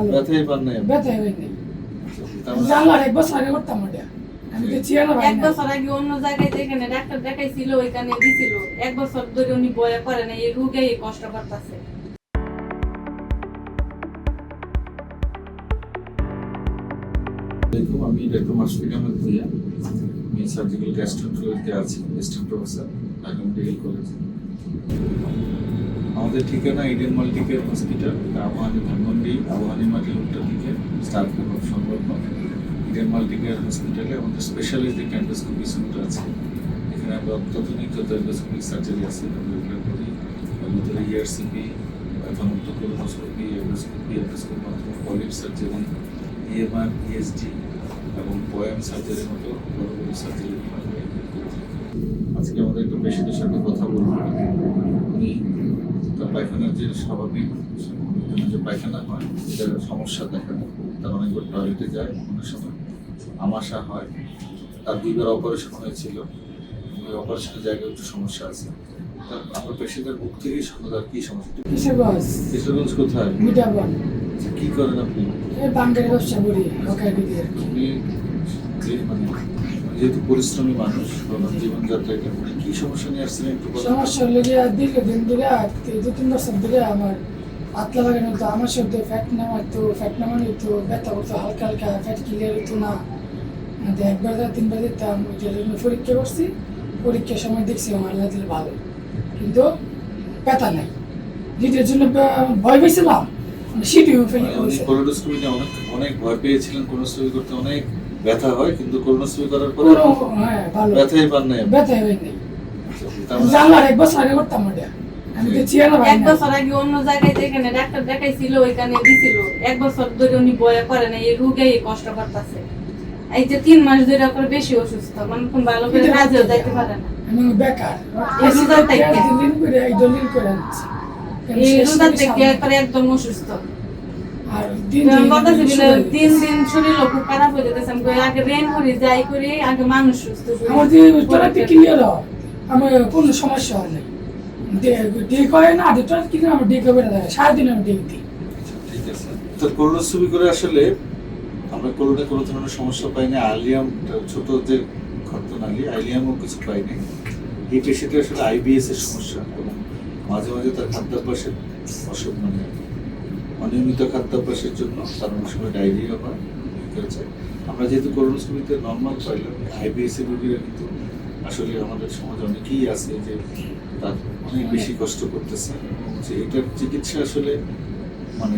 ভালো। ব্যথাই পান নাই? ব্যথাই হয়নি। জানলার 1 বছর আগে করতাম ওটা। আমি তো চিয়ানা ভাই। 1 বছর আগে অন্য জায়গায় যেখানে ডাক্তার দেখাইছিল ওইখানে দিছিল। 1 বছর ধরে উনি বয়া করে না, এই রোগেই কষ্ট করতেছে। আমি ডক্টর মাশফিক আহমেদ ভূঁইয়া, আমি সার্জিক্যাল গ্যাস্ট্রোএন্টারোলজিতে আছি, assistant professor, Dhaka medical college. আমাদের ঠিকানা Eden Multicare hospital, Abahani Dhanmondi, Abahani মাটির উত্তর দিকে, স্টার ক্লাব সংলগ্ন ইডেন মাল্টিকেয়ার হসপিটালে আমাদের স্পেশালিস্ট এন্ডোস্কোপি সেন্টার আছে। এখানে আমরা অত্যাধুনিক যত এন্ডোস্কোপিক সার্জারি আছে আমরা করি। এর ভিতরে ইআরসিপি, ব্যথামুক্ত কোলোনোস্কোপি, এন্ডোস্কোপি মাধ্যমে পলিপ সার্জারি, ইএমআর, ইএসডি এবং পোএম সার্জারির মতো বড় বড় সার্জারি আমরা করে থাকি। আজকে আমাদের একটা পেশেন্টের সাথে কথা বলবো। উনি তার পায়খানার যে স্বাভাবিক যে পায়খানা হয় এটার সমস্যা দেখা দেয়, তার অনেকবার টয়লেটে যায়, অনেক সময় আমাশা হয়। তার 2বার অপারেশন হয়েছিল, ওই অপারেশনের জায়গায় একটু সমস্যা আছে। আমরা পেশেন্টের মুখ থেকেই শোনা তার কী সমস্যা। কিশোরগঞ্জ কোথায়? মিঠাবন। আচ্ছা, কী করেন আপনি? এই বাঙ্গারি ব্যবসা করি, ওখানে দিদি আর কি। আপনি মানে যেহেতু পরিশ্রমী মানুষ, জীবনযাত্রায় কী সমস্যা নিয়ে আসছেন একটু বলুন। সমস্যা হলে গিয়ে দীর্ঘদিন ধরে 2-3 বছর ধরে আমার পাতলা লাগানো হতো, আমার সাথে ফ্যাট নামাতো, ফ্যাট নামানো হতো, ব্যথা করতো হালকা হালকা, ফ্যাট ক্লিয়ার হতো না। 1বার 3বার দিতাম, ওইটা পরীক্ষা করছি, পরীক্ষার সময় দেখছি আমার আল্লাহ দিলে ভালো, কিন্তু ব্যথা নাই। যেটার জন্য ভয় পেয়েছিলাম সেটিও ফেলে কোলোনোস্কোপিতে অনেক ভয় পেয়েছিলেন, কোলোনোস্কোপি করতে অনেক ব্যথা হয়, কিন্তু কোলোনোস্কোপি করার পরে ভালো ব্যথাই পান নাই? ব্যথাই হয়নি। জানলার 1 বছর আগে করতাম ওটা। আমি তো চিয়ানা ভাই। 1 বছর আগে অন্য জায়গায় যেখানে ডাক্তার দেখাইছিল ওইখানে দিছিল। 1 বছর ধরে উনি বয়া করে না, এই রোগেই কষ্ট করতেছে। এই যে 3 মাস ধরে করে বেশি অসুস্থ, মানে কোন ভালো করে কাজেও যাইতে পারে না। আমি বেকার। এই রোজার থেকে দিন করে এই দলিল করে আনছি। এই রোজার থেকে করে একদম অসুস্থ। আর দিন দিন শরীর খুব খারাপ হয়ে যেতেছে। আমি আগে রেন করি, যাই করি, আগে মানুষ সুস্থ করি। আমার যে তোরাতে ক্লিয়ার হয়, আমার কোনো সমস্যা হয় না। ডেক হয় না, আগে তোরা কিনে আমার ডেক হবে না, সারাদিন আমি ডেক দিই। ঠিক আছে। তো কোলোনোস্কোপি করে আসলে আমরা কোলোনে কোনো ধরনের সমস্যা পাই না। আইলিয়াম ছোট যে ক্ষতনালী, আইলিয়ামও কিছু পাই না। এই পেশেন্টের আসলে আইবিএস এর সমস্যা এবং মাঝে মাঝে তার খাদ্যাভ্যাসের অসুখ, মানে অনিয়মিত খাদ্যাভ্যাসের জন্য তার অনেক সময় ডায়রিয়া হয়। আমরা যেহেতু কোলোনোস্কোপিতে নর্মাল পাইলাম, আইবিএস এর রোগীরা কিন্তু আসলে আমাদের সমাজে অনেকেই আছে যে তার অনেক বেশি কষ্ট করতেছে। যে এটার চিকিৎসা আসলে মানে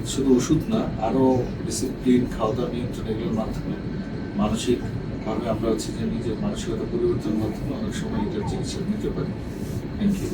শুধু ওষুধ না, আরও ডিসিপ্লিন, খাওয়া দাওয়া নিয়ন্ত্রণ, এগুলোর মাধ্যমে মানসিকভাবে আমরা হচ্ছে যে নিজের মানসিকতা পরিবর্তনের মাধ্যমে অনেক সময় এটার চিকিৎসা নিতে পারি। Thank you.